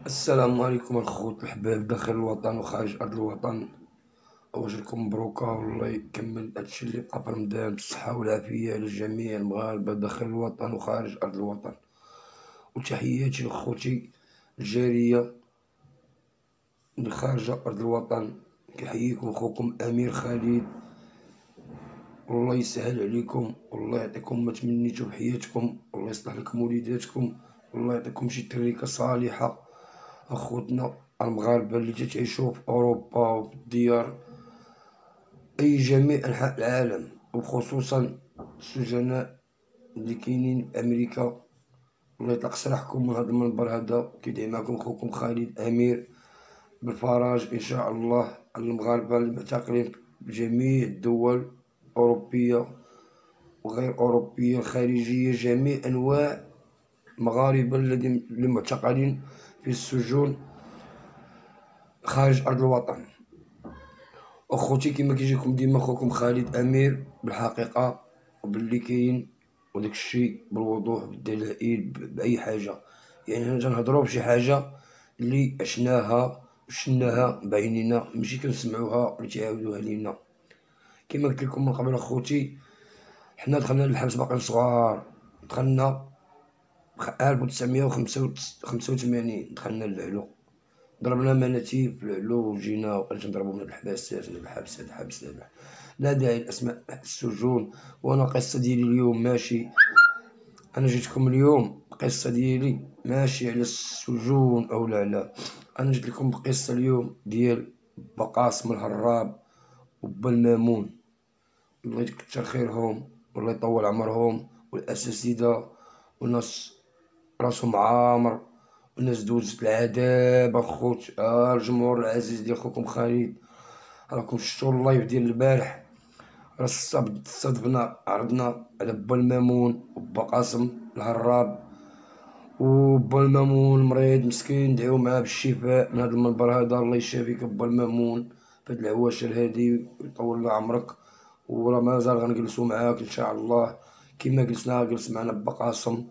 السلام عليكم الخوت الحباب داخل الوطن وخارج أرض الوطن. أوجه لكم مبروكة والله يكمل هادشي اللي بقى في رمضان بالصحة والعافية لجميع المغاربة داخل الوطن وخارج أرض الوطن. وتحياتي لخوتي الجارية اللي خارجة أرض الوطن، كيحييكم خوكم أمير خالد. والله يسهل عليكم والله يعطيكم ما تمنيتو بحياتكم، والله يصلح لكم وليداتكم، والله يعطيكم شي تريكة صالحة. أخوتنا المغاربة اللي تتعيشو في أوروبا وفي الديار أي جميع أنحاء العالم، وخصوصا السجناء اللي كاينين في أمريكا، الله يطلق سراحكم من هذا المنبر هذا. كيدعي معكم خوكم خالد أمير بالفرج إن شاء الله على المغاربة المعتقلين في جميع الدول الأوروبية وغير أوروبية الخارجية، جميع أنواع المغاربة الذين المعتقلين في السجون خارج أرض الوطن. أخوتي كيما كيجيكم ديما خوكم خالد أمير بالحقيقة وباللي كاين وداك الشي بالوضوح بالدلائل بأي حاجة. يعني حنا تنهضرو بشي حاجة اللي عشناها وشناها بعينينا، ماشي كنسمعوها ولا تيعاودوها لينا. كيما قلت لكم من قبل أخوتي، حنا دخلنا للحبس باقي صغار، دخلنا 1985 دخلنا للعلو، ضربنا مناتيب في العلو وجينا وقلت نضربو من الحباسات من الحبس هاد الحبس هذا. لا داعي لأسماء السجون. وانا القصة ديالي اليوم ماشي، انا جيتكم اليوم القصة ديالي ماشي على السجون او لا، انا جيت لكم بقصة اليوم ديال با قاسم الهراب وبا المامون، الله يكتر خيرهم والله يطول عمرهم، والاساتذة والناس راسهم عامر، والناس دوزت العذاب. اخوت الجمهور العزيز ديال خوكم خالد، راكم شفتوا اللايف ديال البارح، راه استضفنا عرضنا على با المامون وبا قاسم الهراب. وبا المامون مريض مسكين، ندعيو معاه بالشفاء من هذا المنبر هذا، الله يشافيك با المامون في هاد العواشر هادي ويطول الله عمرك. وراه مازال غنجلسو معاك ان شاء الله كيما جلس معنا با قاسم،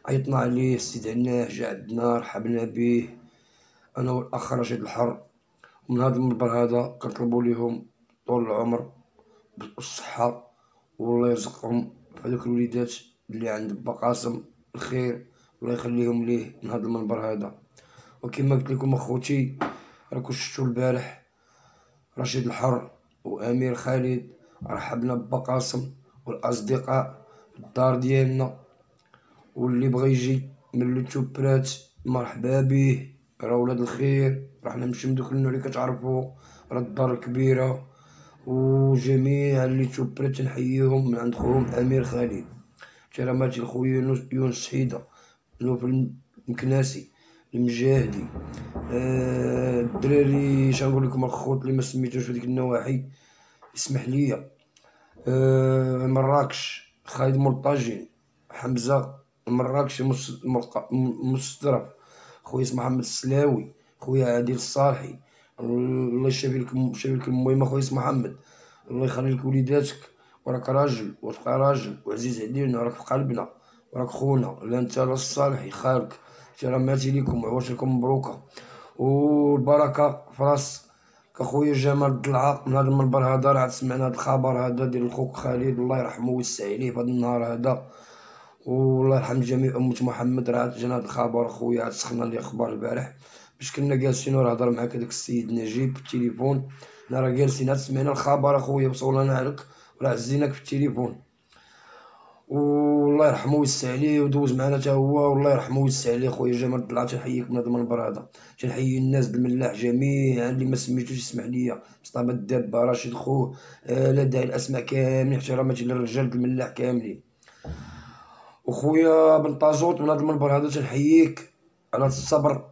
عيطنا عليه استدعناه جا عندنا رحبنا به انا والاخ رشيد الحر. ومن هذا المنبر هذا كنطلبوا ليهم طول العمر بالصحة، والله يرزقهم في هذوك الوليدات اللي عند با قاسم الخير، الله يخليهم ليه من هذا المنبر هذا. وكما قلت لكم اخوتي، راكم شفتوا البارح رشيد الحر وامير خالد رحبنا با قاسم والاصدقاء في الدار ديالنا، واللي بغى يجي من اليوتيوبرات مرحبا به، راه ولاد الخير، راه حنا ماشي من دوك النوع اللي كتعرفو، راه الدار كبيرة. وجميع اليوتيوبرات تنحييهم من عند خوهم أمير خالد، كراماتي لخويا يونس حيدة، نوف المكناسي المجاهدي، الدراري شنقول لكم الخوت اللي ما سميتوش في ديك النواحي اسمح ليا، مراكش خالد مرتجي، حمزة مراكش مستظرف، خويا اسمه محمد السلاوي، خويا عادل الصالحي، الله يشافي لكم المهم خويا اسمه محمد، الله يخلي لك وليداتك، وراك راجل وتبقى راجل وعزيز علينا، وراك في قلبنا وراك خونا، لا انت لا الصالحي خالك. كراماتي ليكم وعواشركم مبروكة والبركة في راس كخويا جمال الضلعة. من هذا المنبر هذا راه سمعنا هذا الخبر هذا ديال الخوك خالد، الله يرحمه ويوسع عليه في هذا النهار هذا، والله يرحم جميع أمة محمد. راه جانا هذا الخبر خويا، عاد سخنا لي اخبار البارح باش كنا جالسين وراه هضر معاك هذاك السيد نجيب في التليفون، حنا راه جالسين عاد سمعنا الخبر اخويا وصولنا عليك وراه عزيناك في التليفون، والله يرحمه ويوسع عليه ودوز معنا حتى هو، والله يرحمه ويوسع عليه خويا جمال الضلعة. تنحييك من هذا المنبر هذا، تنحيي الناس الملاح جميعا اللي ما سميتوش يسمح ليا، مصطفى الدابة رشيد خوه، لا داعي الاسماء كاملين، احتراماتي للرجال الملاح كاملين. وخويا بن طازوط من هذا المنبر هذا تنحييك على الصبر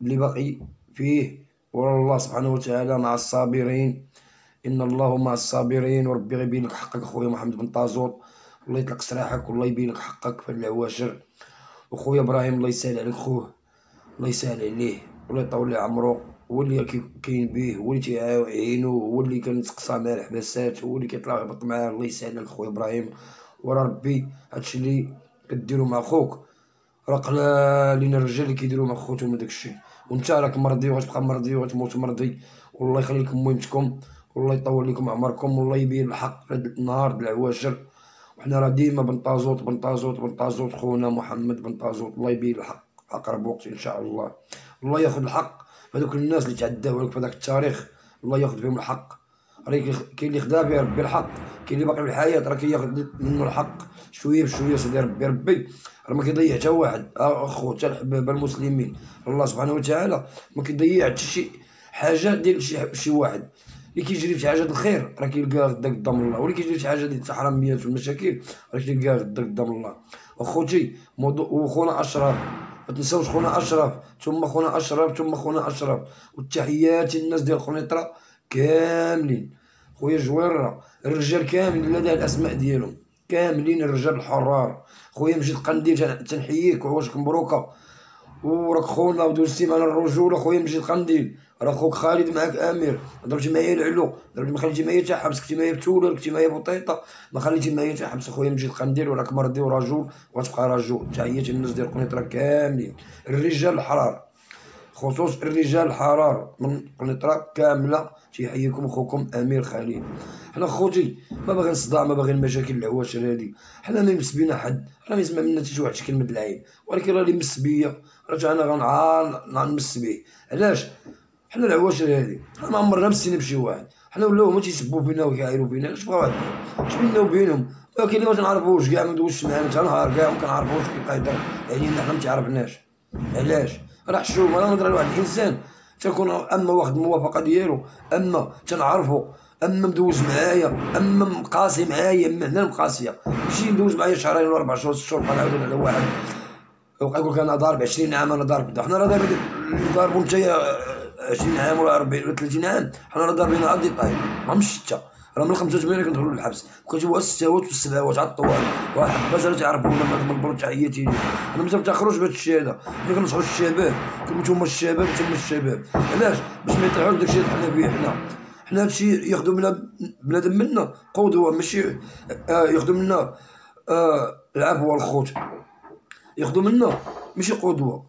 اللي باقي فيه، والله سبحانه وتعالى مع الصابرين، ان الله مع الصابرين، وربي غيبين لك حقك خويا محمد بن طازوط، الله يطلق سراحك والله يبين لك حقك في العواشر. وخويا ابراهيم الله يسهل عليك خوه، الله يسهل عليه والله يطول ليه عمرو، هو اللي كاين به، هو اللي تيعاونو، هو اللي كنتقصى مع الحباسات، هو اللي كيطلع يهبط معاه، الله يسهل عليك خويا ابراهيم. ورا ربي هادشي اللي كديرو مع خوك راه قلالين الرجال اللي كيديروا مع خوتهم هداك الشيء، وانت راك مرضي وغتبقى مرضي وغتموت مرضي. والله يخلي لكم مهمتكم، والله يطول لكم عمركم، والله يبين الحق في هاد النهار د العواشر. وحنا راه ديما بنطازوط بنطازوط بنطازوط، خونا محمد بنطازوط، الله يبين الحق في أقرب وقت إن شاء الله. الله ياخذ الحق في هذوك الناس اللي تعداو عليك في هذاك التاريخ، الله ياخذ بهم الحق. راه كاين اللي خدا به ربي الحق، كاين اللي باقي في الحياة راه كياخذ منه الحق شوية بشوية. سيدي ربي راه ما كيضيع حتى واحد، أخو حتى الحبابة المسلمين، الله سبحانه وتعالى ما كيضيع حتى شي حاجة ديال شي واحد. اللي كيجري في شي حاجة الخير راه كيلقاه غدا قدام الله، واللي كيجري في شي حاجة ديال الحراميات والمشاكل راه كيلقاه غدا قدام الله. وخوتي وخونا أشرف، ما تنساوش خونا أشرف، ثم خونا أشرف، ثم خونا أشرف. والتحيات للناس ديال قنيطرة كاملين، خويا جويرة، الرجال كاملين لدى الأسماء ديالهم كاملين، الرجال الحرار. خويا مجيد قنديل تنحييك وعواشك مبروكة، وراك خونا ودوزتي معنا الرجولة. خويا مجيد قنديل، راه خوك خالد معاك امير، ضربتي معايا العلو، ضربتي ما خليتي معايا حتى حبس، كنتي معايا بتولر، كنتي معايا بوطيطه، ما خليتي معايا حتى حبس. خويا مجيد قنديل، وراك مرضي ورجول وغتبقى رجول. تحياتي للناس ديال قنيطرة كاملين، الرجال الحرار، خصوص الرجال الحرار من قنيطرة كاملة. تيحييكم خوكم امير خليل. حنا خوتي ما باغيين الصداع، ما باغيين المشاكل العواشر هادي، حنا ما يمس بينا حد، راه ما يسمع منا حتى شي واحد شي كلمة العيب، ولكن راه اللي يمس بيا راه انا غنمس بيه. علاش؟ حنا العواشر هادي ما عمرنا مسينا بشي واحد، حنا ولاو هما تيسبوا فينا وكيعايروا فينا، اش بغاو اش بينا وبينهم؟ كاين اللي ما تنعرفوش كاع، ما ندوزش معانا حتى نهار كاع، ما كنعرفوش كيبقى يهضر علينا حنا ما تيعرفناش. علاش؟ راه حشومه، راه نهضر على واحد الانسان تكون اما واخد الموافقه ديالو، اما تنعرفو، اما مدوز معايا، اما مقاسي معايا، اما هنا مقاسيه، ماشي ندوز معايا شهرين ولا 4 شهور 6 شهور بقى نعاود على واحد ويبقى يقول لك انا ضارب 20 عام، انا ضارب. حنا راه ضاربين اللي ضاربو نتايا 20 عام ولا 40 ولا 30 عام، حنا راه ضاربين عاد طايب ما مش شتا. راه من 85 كندخلوا للحبس، وكنجيبوا الستاوات والسبعوات على الطوال، واحد حباس تعرفونا ما مبروك تحياتي ليه. حنا ما تنتاخروش بهذا الشيء هذا، حنا كنصحوا الشباب، نتوما الشباب نتوما الشباب. علاش؟ باش ما يطيحوش داكشي اللي طحنا به حنا. حنا هادشي ياخدو منا بنادم منا قدوة، ماشي ياخدو منا العفو الخوت، ياخدو منا ماشي قدوة،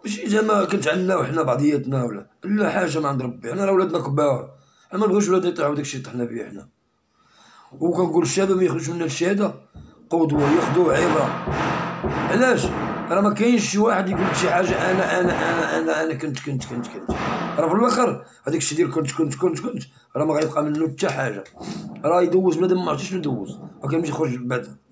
ماشي زعما كنتعناو حنا بعضياتنا ولا لا حاجة من عند ربي. حنا راه ولادنا كبار، حنا ما نبغيوش ولادنا يطيحو داكشي اللي طحنا به حنا. وكنقول الشباب ما ياخدوش منا الشهادة قدوة، ياخدوه عبرة. علاش؟ راه ما كاينش شي واحد يقول لك شي حاجة أنا كنت راه في الآخر هداك الشي ديال كنت راه ما غيبقى منو حتى حاجة. راه يدوز بنادم ما عرفتش شنو يدوز، ولكن ملي يخرج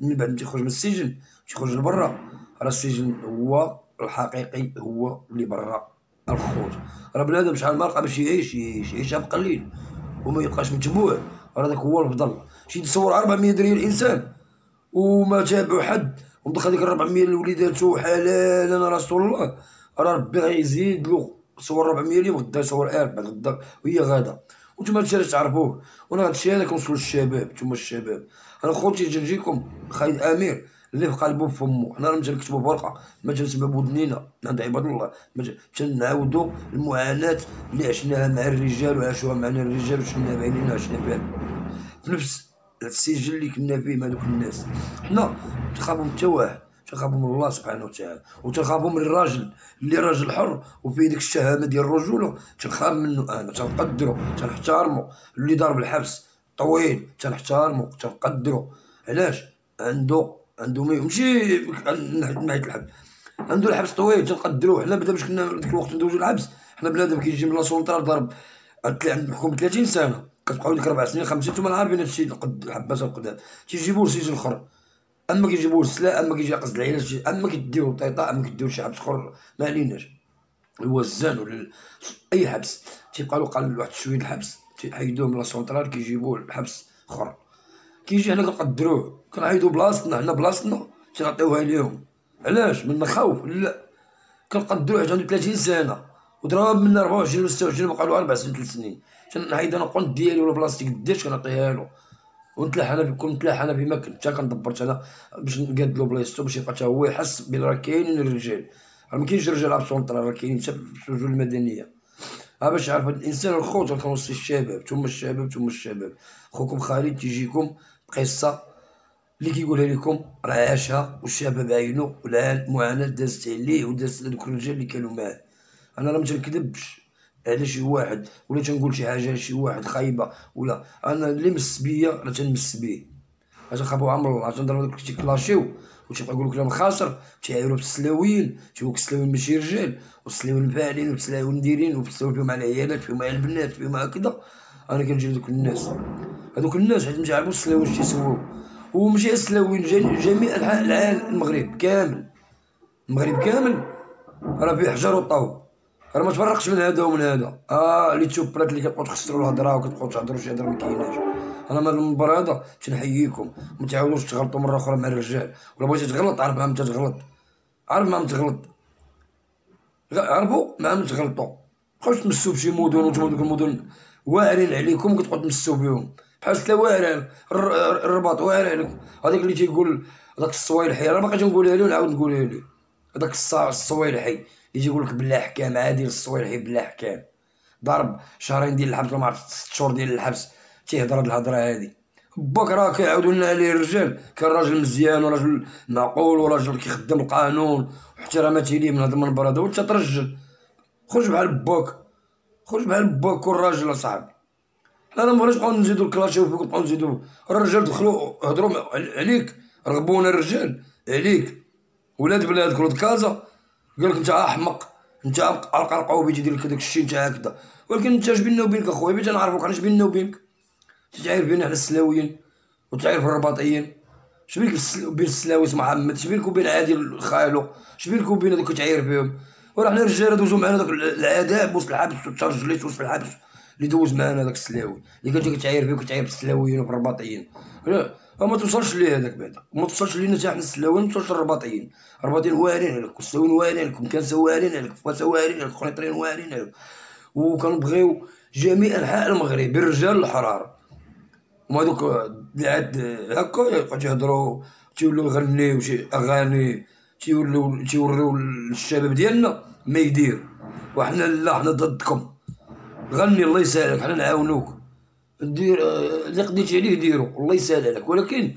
من بعد تيخرج من السجن تيخرج لبرا، راه السجن هو الحقيقي، هو اللي برا الخوت. راه بنادم شحال ما لقى باش يعيشها بقليل وما يبقاش متبوع، راه داك هو الفضل. شي تصور 400 ريال الانسان وما تابعو حد ودخل ديك 400 لوليداتو حلالا رسول الله، راه ربي غيزيد له. صور 400 اليوم غدا يصور 1000 بعد غدا وهي غادا، وانتم هادشي علاش تعرفوه. وانا هادشي هذا كنوصلو للشباب، نتوما الشباب. انا خوتي تنجيكم خالد امير اللي في قلبه في فمو، حنا راه تنكتبو بورقه، ما تنسمعو بودنينا عند عباد الله، تنعاودو المعاناه اللي عشناها مع الرجال وعاشوها معنا الرجال وشنا بعينينا عشنا بها في نفس السجل اللي كنا فيه مع دوك الناس. حنا تنخافو من حتى واحد، تنخافو من الله سبحانه وتعالى، وتنخافو من الراجل اللي راجل حر وفيه ديك الشهامه ديال الرجوله، تنخاف منه انا، تنقدرو تنحتارمو. اللي ضارب الحبس طويل تنحتارمو تنقدرو. علاش؟ عنده ماشي ناحيه الحبس، عنده الحبس طويل تنقدروه. حنا بعدا باش كنا ديك الوقت ندوزو الحبس، حنا بنادم كيجي من لا سونطرال ضرب محكوم 30 سنه، كتبقاو ديك 4 سنين 5 نتوما عارفين هادشي الحباسه القدام تيجيبوه لسجن اخر، اما كيجيبوه للسلا، اما كيجي قصد العلاج، اما كيديوه لطيطا، اما كيديوه لشي حبس اخر ما عليناش، الوزان ولا اي حبس تيبقى له قال واحد شويه الحبس تيحيدوه من لا سونطرال كيجيبوه لحبس اخر. كيجي حنا كنقدروه كنعيطو بلاصتنا، حنا بلاصتنا تنعطيوها ليهم. علاش؟ من خوف؟ لا، كنقدروه حيت عنده 30 سنه وضرب منا 24 و 26 بقى له 4 سنين 3 سنين، تنحيد انا القنت ديالي ولا بلاصتي قداش كنعطيها له، ونتلاح انا بكون نتلاح انا بما كنت حتى كندبرت انا باش نقاد له بلايصتو باش يبقى حتى هو يحس بلي راه كاينين الرجال، راه مكاينش رجال ابسونطرا، راه كاينين حتى في السجون المدنيه. باش يعرف هاد الانسان الخوت كنوصي الشباب، نتوما الشباب نتوما الشباب. خوكم خالد تيجيكم بقصه اللي كيقولها لكم راه عاشها والشباب عينو المعاناة دازت عليه ودازت على دوك الرجال اللي كانوا معاه. انا راه متنكذبش على شي واحد ولا تنقول شي حاجه لشي واحد خايبه، ولا انا اللي مس بيا راه تنمس بيه. اش نخافو عمر الله تنضرب داك تيكلاشيو وتيبقى يقولوا كلام خاسر، تيعايروا بالسلاويين، تيقولوا السلاويين ماشي رجال، والسلاويين فاعلين والسلاويين دايرين وبالسلاويين فيهم على العيالات فيهم على البنات فيهم هكذا. انا كنجي لدوك الناس، هذوك الناس حيت متيعرفوا السلاويين اش تيسووا، وماشي السلاويين جميع انحاء العالم، المغرب كامل، المغرب كامل راه فيه حجر وطاو، راه ما تفرقش من هذا ومن هذا. لي تشوبرات اللي كتبقاو تخسروا الهضره وكتبقاو تهضروا شي هضره مكايناش. انا من المنبر هذا تنحييكم، ما تعاودوش تغلطوا مره اخرى مع الرجال، ولا بغيتي تغلط عرف مع من تغلط، عرف مع من تغلط، عرفوا مع من تغلطوا. مابقاوش تمسوا بشي مدن وانتم دوك المدن واعرين عليكم وكتبقاو تمسوا بهم بحال سلا واعر الرباط واعر عليكم. هذاك اللي تيقول هذاك الصويلحي راه باقي تنقولها له ونعاود نقولها له، هذاك الصويلحي اللي تيقول لك بلا احكام، عادي الصويلحي بلا احكام، ضرب شهرين ديال الحبس ولا ما عرفت 6 شهور ديال الحبس تيهضر هاد الهضره هادي. باك راه كيعاودوا لنا عليه الرجال، كان راجل مزيان وراجل معقول وراجل كيخدم القانون واحتراماتي ليه من هذا المنبر هذا، وانت ترجل خرج بحال باك، خرج بحال باك كون راجل اصاحبي. حنا مابغيناش نبقاو نزيدو الكلاشيو فيك ونبقاو نزيدو، الرجال دخلوا هضروا عليك، رغبونا الرجال عليك، ولاد بلادك ولاد كازا قالك انت احمق، انت عرقوبي تيدير لك داك الشيء انت هكذا. ولكن انت اش بيننا وبينك اخويا؟ بغيت نعرفوك اش بيننا وبينك؟ تتعاير بينا حنا السلاويين وتعاير في الرباطيين، اش بينك بين السلاوي محمد؟ اش بينك وبين عادل خالو؟ اش بينك وبين هذوك تعاير بهم؟ وراه حنا الرجال دوزو معنا داك العذاب وسط الحبس والترجليت وسط الحبس اللي دوز معنا داك السلاوي اللي كتجي كتعاير فيه وكتعاير بالسلاويين وفي الرباطيين. ما توصلش ليه هذاك بعدا، ما توصلش لينا حتى حنا السلاويين، ما توصلش للرباطيين. الرباطيين واعرين عليك والسلاويين واعرين عليك ومكانسه واعرين عليك فاسا واعرين عليك قنيطرين واعرين عليك، وكنبغيو جميع انحاء المغرب الرجال الحرار. هما دوك اللي عاد هكا يبقاو تيهضروا تيوليو يغنيو شي اغاني تيوريو للشباب ديالنا ما يدير، وحنا لا حنا ضدكم. غني الله يسهلك حنا نعاونوك، دير اللي قديتي عليه ديرو الله يسهل عليك، ولكن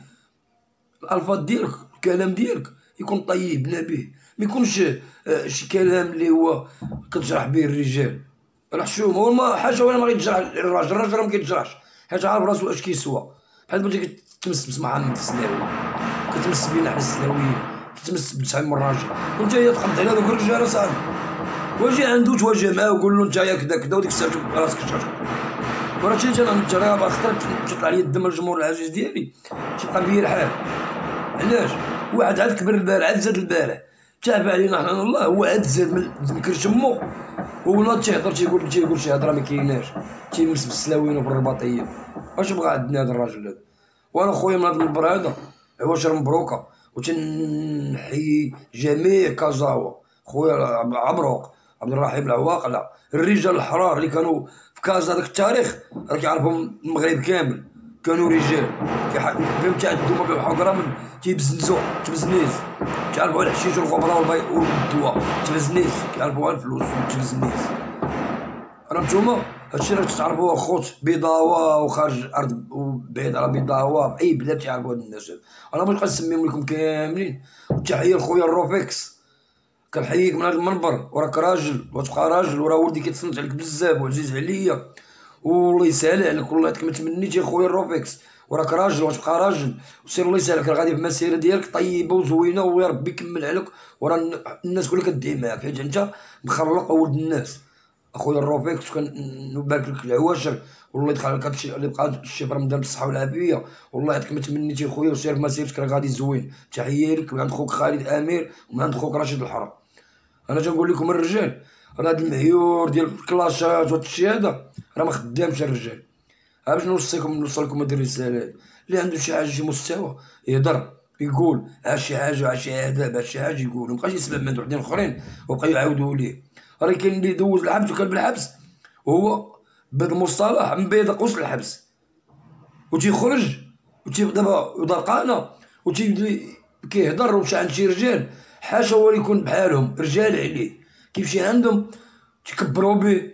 الالفاظ ديالك الكلام ديالك يكون طيب نبيه، ما يكونش شي كلام اللي هو كتجرح به الرجال. راه شوف هو ما حاجه ولا ما غيتجرح الراجل راه ما كيتجرحش حيت عارف راسو اش كيسوى. بحال بنتي كتمس بسم محمد السلاوي، كتمس بينا حنا السلاويين، كتمس بشحال من راجل، وانت هي تقبض على دوك الرجال اصاحبي، واجي عنده تواجه معاه وقول له انت يا كذا كذا وديك الساعه تشوف راسك شاشه. وراه انت راه خطرت تطلع لي الدم الجمهور العزيز ديالي تيبقى بيا الحال. علاش؟ واحد عاد كبر البارح عاد زاد البارح تابع علينا حنا الله، هو عاد زاد من كرش امو وناض تيهضر تيقول شي هضره ما كايناش، تيمس بالسلاويين وبالرباطيين. اش بغا عندنا هذا الراجل هذا؟ وانا خويا من هذا المنبر هذا عواشر مبروكه، وتنحيي جميع كازاوا، خويا عبروق عبد الرحيم العواقله، الرجال الحرار اللي كانوا في كازا ذاك التاريخ راه كيعرفهم المغرب كامل، كانوا رجال فيهم تعدوا ما بين حقره من تيبزنزو تبزنيز، كيعرفوا على الحشيش والخبره والدواء، تبزنيز كيعرفوا على الفلوس تبزنيز. راه نتوما هادشي راه تعرفوه خوت بيضاوه وخارج الارض وبعيد على بيضاوه في اي بلاد تعرفوا هاد الناس. انا بغيت نسميهم لكم كاملين. والتحيه لخويا الروفيكس، كنحييك من هذا المنبر، وراك راجل وتبقى راجل، وراه ولدي كيتصنت عليك بزاف وعزيز عليا، والله يسهل عليك والله كما تمنيتي خويا الروفيكس، وراك راجل وتبقى راجل، وسير الله يسهلك غادي في المسيره ديالك طيبه وزوينه ويا ربي يكمل عليك، وراه الناس كلها كدعي معاك حيت انت مخلق ولد الناس. اخويا الروفيكس كنبارك لك العواشر، والله يدخل لك هادشي اللي بقى الشي في رمضان بالصحه والعافيه، والله يعطيك ما تمنيتي خويا، وسير في مسيرتك راه غادي زوين. تحيه لك من عند خوك خالد امير ومن عند خوك رشيد الحرام. انا تنقول لكم الرجال راه هاد المعيور ديال الكلاشات وهاد الشيء هذا راه ما خدامش الرجال. باش نوصل لكم هاد الرساله، اللي عنده شي حاجه شي مستوى يهضر يقول عاش شي حاجه عاش شي عذاب عاش شي حاجه يقول، مابقاش يسمع من وحدين اخرين وبقاو يعاودوا ليه. راه كاين اللي دوز الحبس وكان بالحبس وهو بهذا المصطلح مبيض قوس الحبس وتيخرج دابا ضرقانه وتيبدا كيهضر ومشى عند شي رجال، حاشا هو يكون بحالهم رجال عليه، كيمشي عندهم تيكبروا به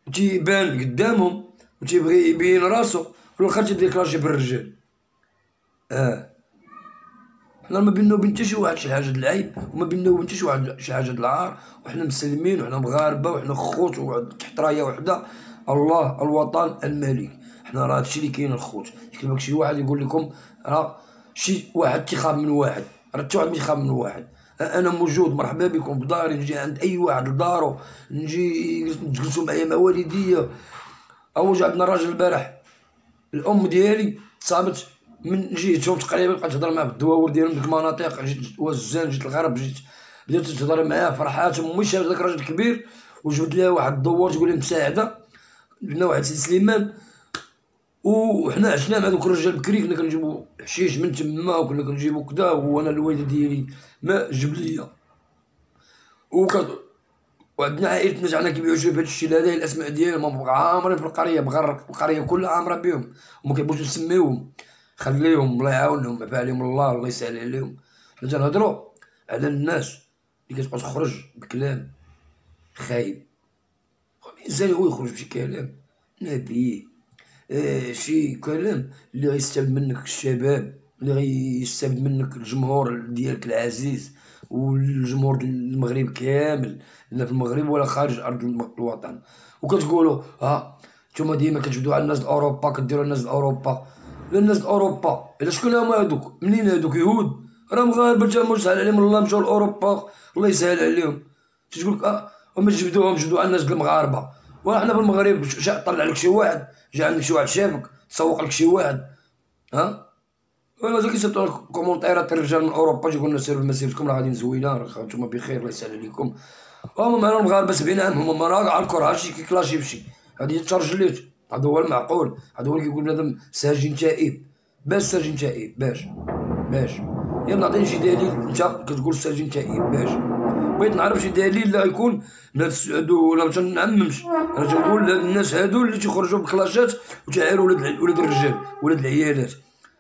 وتيبان قدامهم وتيبغي يبين راسو، في الاخر تيدير كلاشي بالرجال. حنا ما بيننا وبين حتى شي واحد شي حاجة د العيب، وما بيننا وبين حتى شي واحد شي حاجة د العار، وحنا مسلمين وحنا مغاربة وحنا خوت تحت راية وحدة، الله الوطن الملك. حنا راه هادشي اللي كاين الخوت. يكلمك شي واحد يقول لكم راه شي واحد تيخاف من واحد، راه حتى واحد ما يخاف من واحد. انا موجود، مرحبا بكم بداري، نجي عند اي واحد لدارو، نجي تجلسوا معايا مع والديا. اول عندنا راجل البارح الام ديالي تصابت من جيتهم تقريبا، بقات تهضر معاه بالدواور ديالهم ديك المناطق، جيت وزان جيت الغرب، جيت بدات تهضر معاه فرحات امي. شافت داك الراجل كبير وجبد ليها واحد الدوار تقول لي مساعده، جبنا واحد سي سليمان، وحنا عشنا مع دوك الرجال بكري، كنا كنجيبو حشيش من تما وكنا كنجيبو كدا، وانا الوالده ديالي ما جبد ليا. وعندنا عائلتنا جعلنا كيبيعو شويه بهاد الشيء هذا، الاسماء ديالهم عامرين في القريه، القريه كلها عامره بهم وما كيبغوش نسميوهم. خليهم الله يعاونهم، عفا عليهم الله يسهل عليهم. حنا تنهضرو على الناس اللي كتبقى تخرج بكلام خايب. الانسان هو يخرج بشي كلام نبيه، شي كلام اللي غيستافد منك الشباب، اللي غيستافد منك الجمهور ديالك العزيز والجمهور المغرب كامل، لا في المغرب ولا خارج ارض الوطن. وكتقولوا نتوما ديما كتجبدوا على الناس د اوروبا، كديروا الناس د اوروبا. لا الناس د اوروبا الا شكون هما هادوك؟ منين هادوك؟ يهود؟ راه مغاربه تا يسهل عليهم الله، مشاو لاوروبا الله يسهل عليهم. تقول لك هما جبدوا على الناس د المغاربه، وحنا في المغرب طلع لك شي واحد، جا عندك شي واحد شافك تسوق لك شي واحد، ولا كيصيفطوا لك كومونتيرات الرجال من اوروبا يقول لنا سيروا مسيرتكم راه غاديين زوينه، راه نتوما بخير الله يسهل عليكم. هما معنا المغاربه 70 عام، هما راه على الكره هادشي كيكلاشي بشي، هادي ترجليت. هذا هو المعقول، هذا هو اللي كيقول بنادم ساجين تائب. باش ساجين تائب؟ باش يلا عطيني شي دليل. انت كتقول ساجين تائب باش بغيت نعرف شي دليل اللي غيكون هادو، ولا ما تنعممش. انا تنقول الناس هادو اللي تيخرجوا بكلاشات وتعايروا ولاد الرجال ولاد العيالات،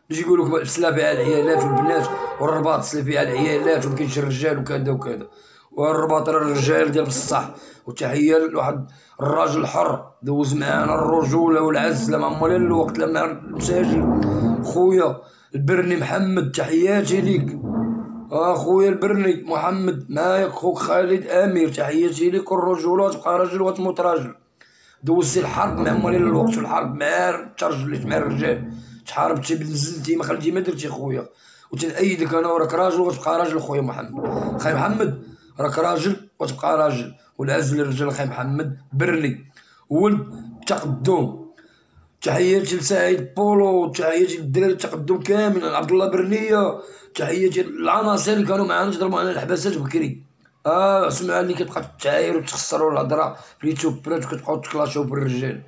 باش يقولوا السلافي على العيالات والبنات، والرباط السلافي على العيالات، ومكاينش الرجال وكذا وكذا، والرباط راه الرجال ديال بصح. وتحيه لواحد الراجل حر دوز معانا الرجوله والعزله مع مولانا الوقت لما المساجد، خويا البرني محمد، تحياتي ليك. خويا البرني محمد معايا، خوك خالد امير، تحياتي ليك. الرجوله تبقى راجل وتموت راجل. دوزتي الحرب مع مولانا الوقت، في الحرب مع ترجلت مع الرجال، تحاربتي بنزلتي ما خليتي ما درتي خويا، وتنأيدك انا وراك راجل وتبقى راجل. خويا محمد خاي محمد راك راجل وتبقى راجل، والعز للرجال خاي محمد برني ولد تقدم. تحياتي لسعيد بولو، تحياتي للدراري التقدم كامل، عبد الله برنيه، تحياتي للعناصر اللي كانوا معانا تضربوا معنا الحباسات بكري. سمعوا اللي كتبقى تعاير وتخسروا الهضره في اليوتيوبرات وكتبقاو تكلاشيو بالرجال.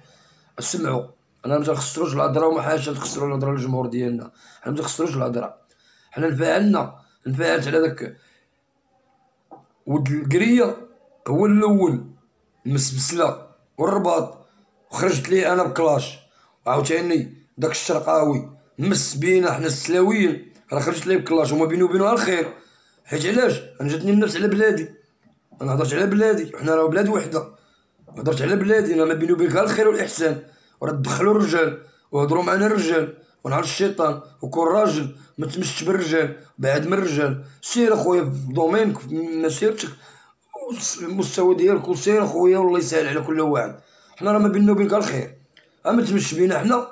سمعوا، انا ما تنخسروش الهضره وما حاجه تخسروا الهضره للجمهور ديالنا، حنا ما تنخسروش الهضره. حنا انفعلت على داك ولد القريه، هو الاول مسبسله والرباط، وخرجت ليه انا بكلاش. وعاوتاني داك الشرقاوي مس بينا حنا السلاويين، راه خرجت ليه بكلاش، وما بيني وبينه الخير. حيت علاش؟ انا جاتني النفس على بلادي، انا هضرت على بلادي، حنا راه بلاد وحده، هضرت على بلادي. انا ما بيني وبينك الخير والاحسان، وراه دخلوا الرجال وهضروا معنا الرجال، ونهار الشيطان وكون راجل ما تمشش بالرجال، بعد من الرجال. سير اخويا في دومينك في مسيرتك المستوى ديالك، وسير اخويا والله يسهل على كل واحد. حنا راه ما بيننا وبينك الخير، ما تمشي بينا حنا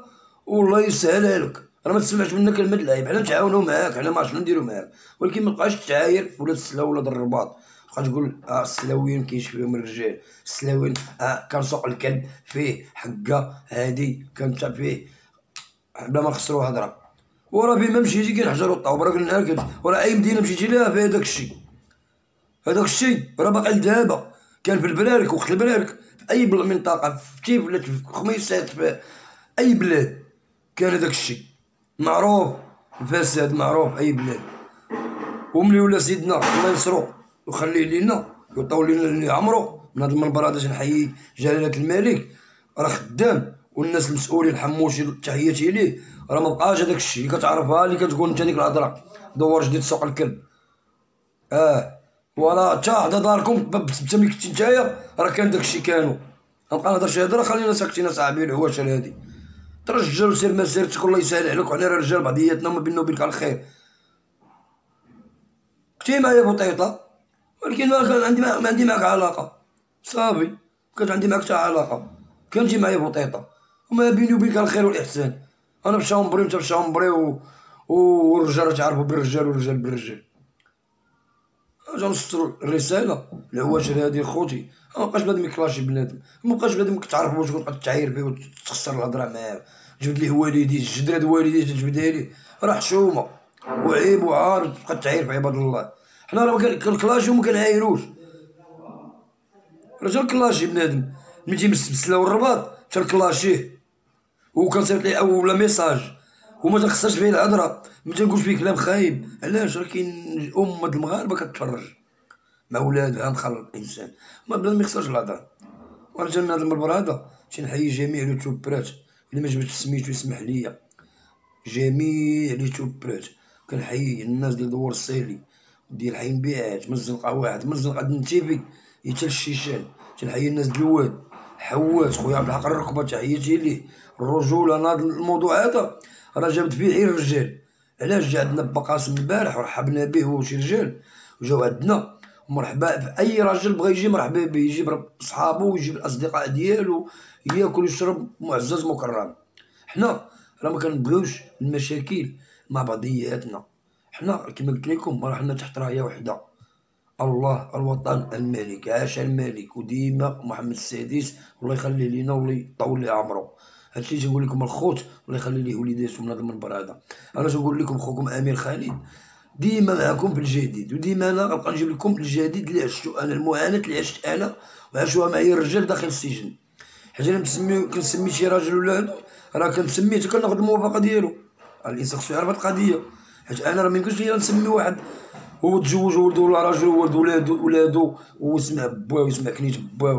والله يسهلها لك. راه ما تسمعش منا كلمه العيب، حنا نتعاونوا معاك، حنا ما عرفتش شنو نديروا معاك، ولكن ما تبقاش تعاير ولاد السلاو ولاد الرباط. تبقى تقول السلاويين كاينش فيهم الرجال، السلاويين كان سوق الكلب فيه حقه هادي كانت فيه، بلا ما نخسروا هضره. وراه بما مشيتي كينحجروا الطوب، راه قلنا لك، وراه اي مدينه مشيتي لها فيها داك الشيء. هذاك الشيء راه باقي لدابا، كان في البرارك وقت البرارك، في اي منطقه في تيف ولا في خميسات، في اي بلاد كان هذاك الشيء معروف، الفساد معروف اي بلاد. وملي ولا سيدنا الله ينصرو ويخليه لينا ويطول لينا اللي عمرو من هذا المنبر هذا، نحيي جلاله الملك، راه خدام، والناس المسؤولين حموشي تحياتي ليه. راه ما بقاش هذاك الشيء اللي كتعرفها اللي كتقول انت ديك الهضره دور جديد سوق الكلب. ولا حتى حدا داركم حتى ملي كنتي نتايا راه كان داكشي كانوا. غنبقى نهضر شي هضره، خلينا ساكتين اصاحبي العواشر هادي. ترجل وسير مسيرتك والله يسهل عليك، وحنا راه رجال بعضياتنا وما بيننا وبينك الخير. جاي معايا بوطيطه، ولكن ما عندي معاك علاقه، صافي مكانش عندي معاك حتى علاقه، كان تجي معايا بوطيطه، وما بيني وبينك الخير والاحسان. انا في شامبري وانت في شامبري والرجال تعرفوا بالرجال والرجال بالرجال. اجا نوصلو الرساله العواشر هادي خوتي، مابقاش بنادم يكلاشي بنادم، مابقاش بنادم كتعرف باش تبقى تعاير فيه وتخسر الهضره معاه، جبد ليه والديه جدرات والديه تجبدها ليه، راه حشومه وعيب وعار تبقى تعاير في عباد الله. حنا راه كنكلاشيو وما كنعايروش، راه تنكلاشي بنادم ملي تيمس بسله والرباط تنكلاشيه، وكنصيفط ليه اولا ميساج وما تنخسرش فيه الهضره، ما تنقولش فيه كلام خايب. علاش؟ راه كاين امه المغاربه كتفرج مع ولادها مخلط الانسان، ما بنادم ميخسرش الهضره. وانا تنهضر من البر هذا تنحيي جميع اليوتيوبرات، الا ما جبت سميتو يسمح ليا، جميع اليوتيوبرات كنحيي الناس ديال دوار الصيلي ديال حي نبيعات من الزنقه واحد، من الزنقه النتيبي حتى للشيشان، تنحيي الناس ديال الواد حواس خويا عبد الحق الركبه تحياتي ليه. الرجوله انا هذا الموضوع هذا راه جابت فيه غير الرجال. علاش؟ جا عندنا با قاسم البارح ورحبنا به هو وشي رجال وجاو عندنا، مرحبا بأي راجل بغا يجي مرحبا به، يجيب صحابو ويجيب الأصدقاء ديالو، ياكل ويشرب معزز مكرم. حنا راه ما كنبغيوش المشاكل مع بعضياتنا، حنا كما قلت لكم راه حنا تحت راية وحدة، الله الوطن الملك، عاش الملك وديما محمد السادس الله يخليه لينا والله يطول ليه عمرو. هادشي تنقول لكم الخوت الله يخلي ليه وليداتو من هذا المنبر هذا. انا تنقول لكم خوكم امير خالد ديما معكم بالجديد، وديما انا غنبقى نجيب لكم الجديد اللي عشتو انا، المعاناه اللي عشت انا وعاشوها معايا الرجال داخل السجن. حيت انا كنسمي شي راجل ولا هادو راه كنسميه حتى كناخد الموافقه ديالو، الانسان خصو يعرف هاد القضيه. حيت انا راه ميمكنش ليا نسمي واحد هو تزوج وولدو ولا راجل وولد ولادو ويسمع باه ويسمع كنيت باه.